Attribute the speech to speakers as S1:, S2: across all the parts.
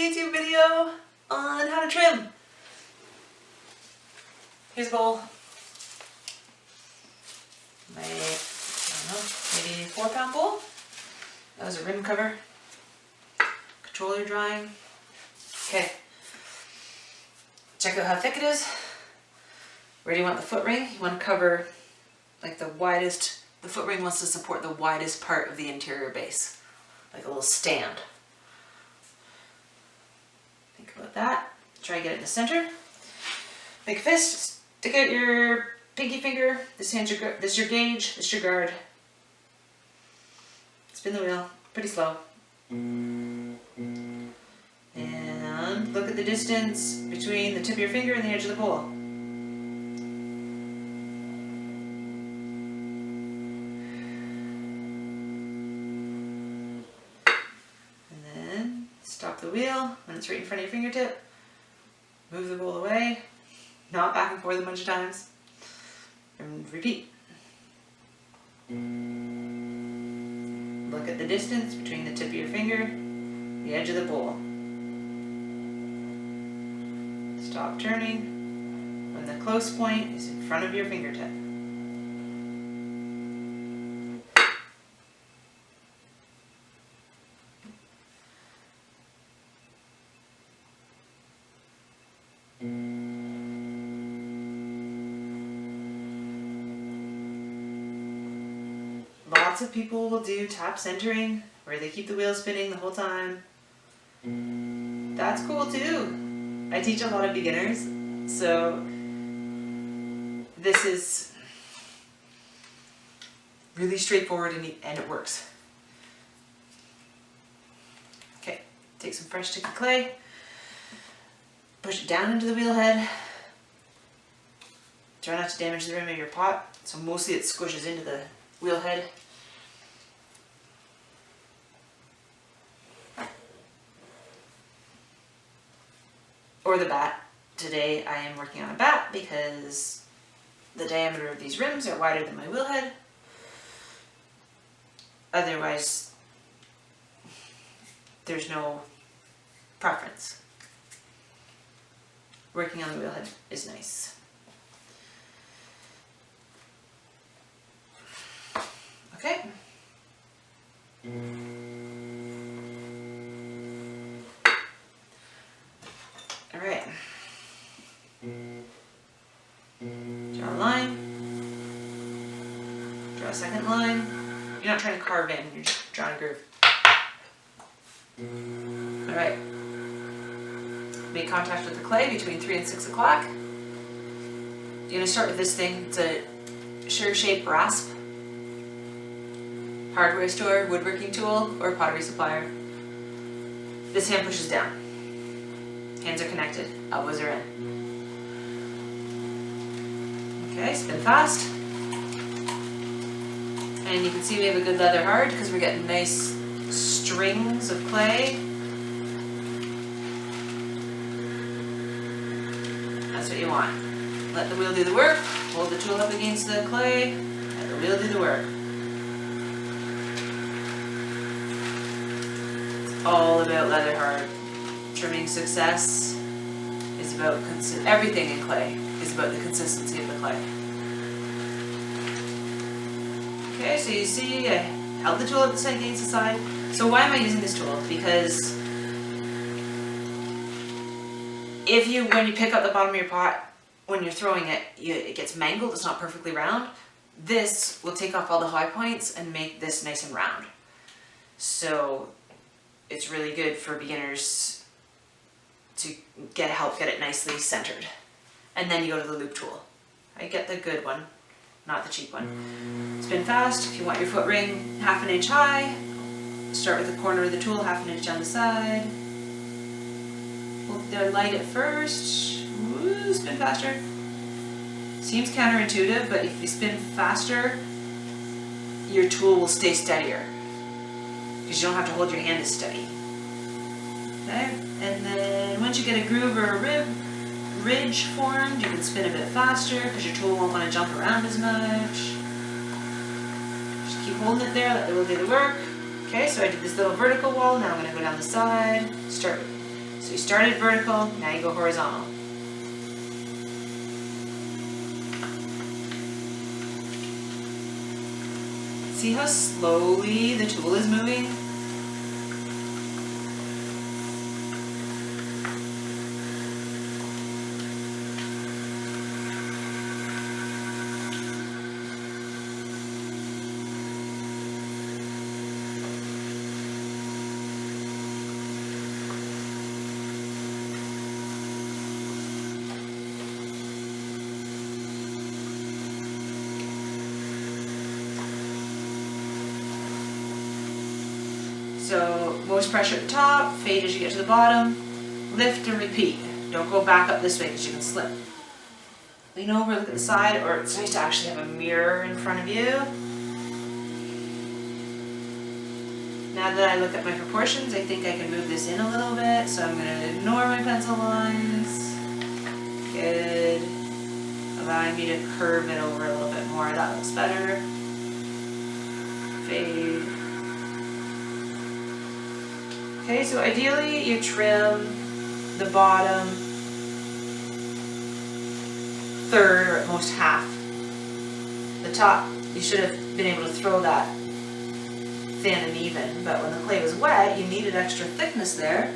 S1: YouTube video on how to trim. Here's a bowl. My, I don't know, maybe 4-pound bowl. That was a rim cover. Controller drawing. Okay. Check out how thick it is. Where do you want the foot ring? You want to cover like the widest, the foot ring wants to support the widest part of the interior base. Like a little stand. Think about that. Try to get it in the center. Make a fist. Stick out your pinky finger. This is your gauge. This is your guard. Spin the wheel. Pretty slow. And look at the distance between the tip of your finger and the edge of the bowl. Stop the wheel when it's right in front of your fingertip. Move the bowl away. Not back and forth a bunch of times. And repeat. Look at the distance between the tip of your finger and the edge of the bowl. Stop turning when the close point is in front of your fingertip. Lots of people will do tap centering, where they keep the wheel spinning the whole time. That's cool too. I teach a lot of beginners, so this is really straightforward and it works. Okay, take some fresh sticky clay, push it down into the wheel head. Try not to damage the rim of your pot, so mostly it squishes into the wheel head. Or the bat. Today I am working on a bat because the diameter of these rims are wider than my wheel head. Otherwise, there's no preference. Working on the wheel head is nice. Okay. Alright. Draw a line. Draw a second line. You're not trying to carve in, you're just drawing a groove. Alright. Make contact with the clay between 3 and 6 o'clock. You're going to start with this thing. It's a Sure-Shape rasp. Hardware store, woodworking tool, or pottery supplier. This hand pushes down. Hands are connected, elbows are in. Okay, spin fast. And you can see we have a good leather hard because we're getting nice strings of clay. That's what you want. Let the wheel do the work. Hold the tool up against the clay. Let the wheel do the work. It's all about leather hard. Trimming success is about everything in clay is about the consistency of the clay. Okay, so you see I held the tool up against the side. So why am I using this tool? Because when you pick up the bottom of your pot, when you're throwing it, it gets mangled, it's not perfectly round. This will take off all the high points and make this nice and round. So it's really good for beginners to help get it nicely centered. And then you go to the loop tool. I get the good one, not the cheap one. Spin fast. If you want your foot ring 1/2 inch high, start with the corner of the tool 1/2 inch down the side. Hold the light at first. Woo, spin faster. Seems counterintuitive, but if you spin faster, your tool will stay steadier. Because you don't have to hold your hand as steady. Okay, and then once you get a groove or a ridge formed, you can spin a bit faster because your tool won't want to jump around as much. Just keep holding it there, let the wheel do the work. Okay, so I did this little vertical wall, now I'm going to go down the side, start So you started vertical, now you go horizontal. See how slowly the tool is moving? So most pressure at the top, fade as you get to the bottom, lift and repeat. Don't go back up this way because you can slip. Lean over, look at the side, or it's nice to actually have a mirror in front of you. Now that I look at my proportions, I think I can move this in a little bit, so I'm going to ignore my pencil lines. Good. Allowing me to curve it over a little bit more, that looks better. Fade. Okay, so ideally you trim the bottom third or at most half. The top, you should have been able to throw that thin and even, but when the clay was wet, you needed extra thickness there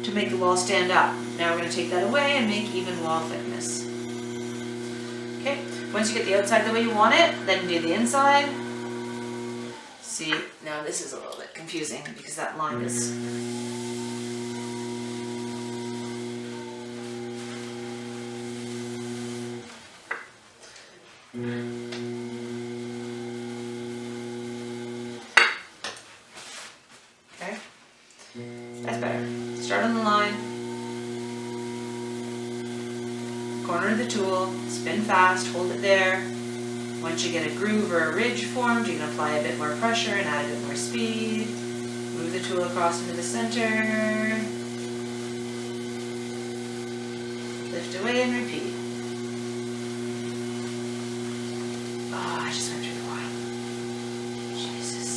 S1: to make the wall stand up. Now we're going to take that away and make even wall thickness. Okay, once you get the outside the way you want it, then do the inside. See, now this is a little bit confusing because that line is... Okay, that's better. Start on the line, corner of the tool, spin fast, hold it there. Once you get a groove or a ridge formed, you can apply a bit more pressure and add a bit more speed. Move the tool across into the center. Lift away and repeat. Oh, I just went through the bottom. Jesus.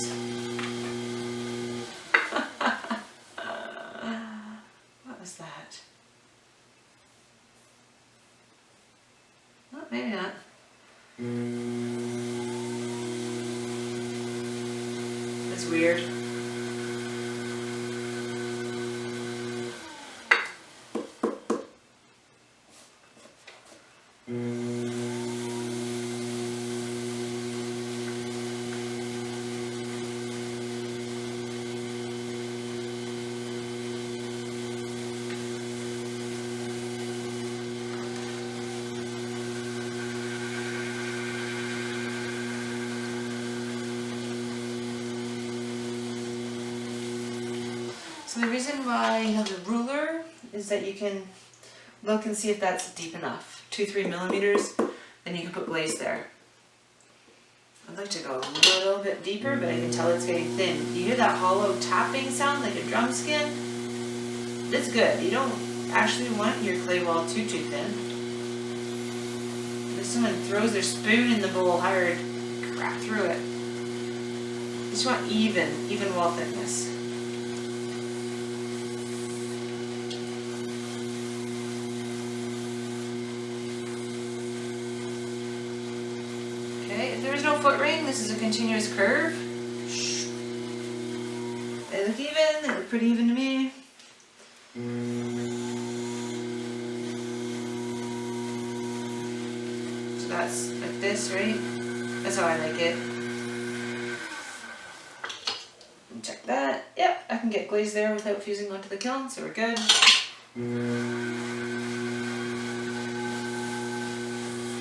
S1: What was that? Oh, maybe not. That's weird. So the reason why you have the ruler is that you can look and see if that's deep enough. 2-3 millimeters, then you can put glaze there. I'd like to go a little bit deeper, but I can tell it's getting thin. You hear that hollow tapping sound like a drum skin? That's good. You don't actually want your clay wall too thin. If someone throws their spoon in the bowl hard, crack through it. You just want even wall thickness. If there is no foot ring, this is a continuous curve. They look even, they look pretty even to me. So that's like this, right? That's how I like it. And check that. Yep, I can get glaze there without fusing onto the kiln, so we're good.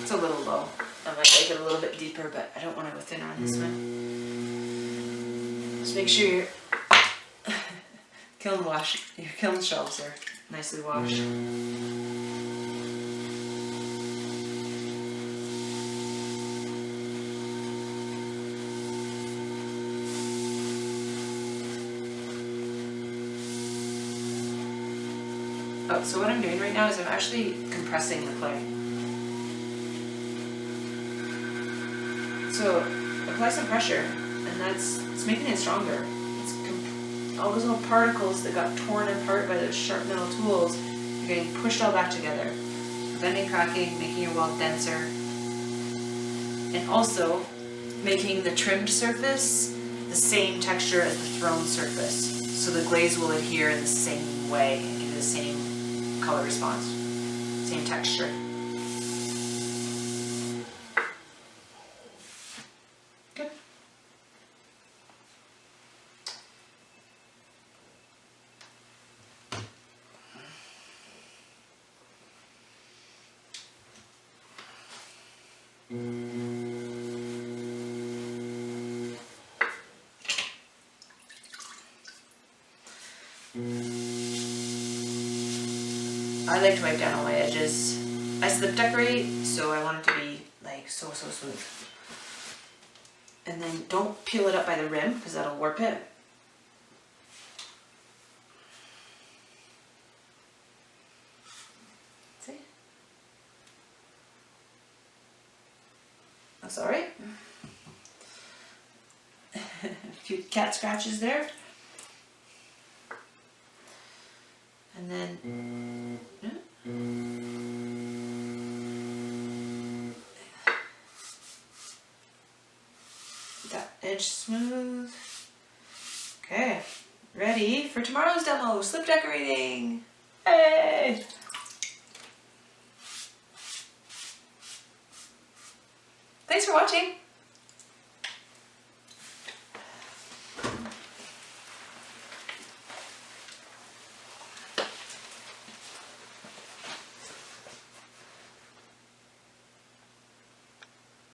S1: It's a little low. I might make it a little bit deeper, but I don't want to go thinner on this one. Just make sure your kiln shelves are nicely washed. Oh, so what I'm doing right now is I'm actually compressing the clay. So apply some pressure, and it's making it stronger. It's all those little particles that got torn apart by those sharp metal tools are getting pushed all back together. Preventing cracking, making your wall denser, and also making the trimmed surface the same texture as the thrown surface. So the glaze will adhere in the same way and give you the same color response, same texture. Good. I like to wipe down all my edges. I slip decorate, so I want it to be like so smooth. And then don't peel it up by the rim because that'll warp it. See? That's alright. A few cat scratches there. And then that edge smooth. Okay, ready for tomorrow's demo, slip decorating. Hey! Thanks for watching.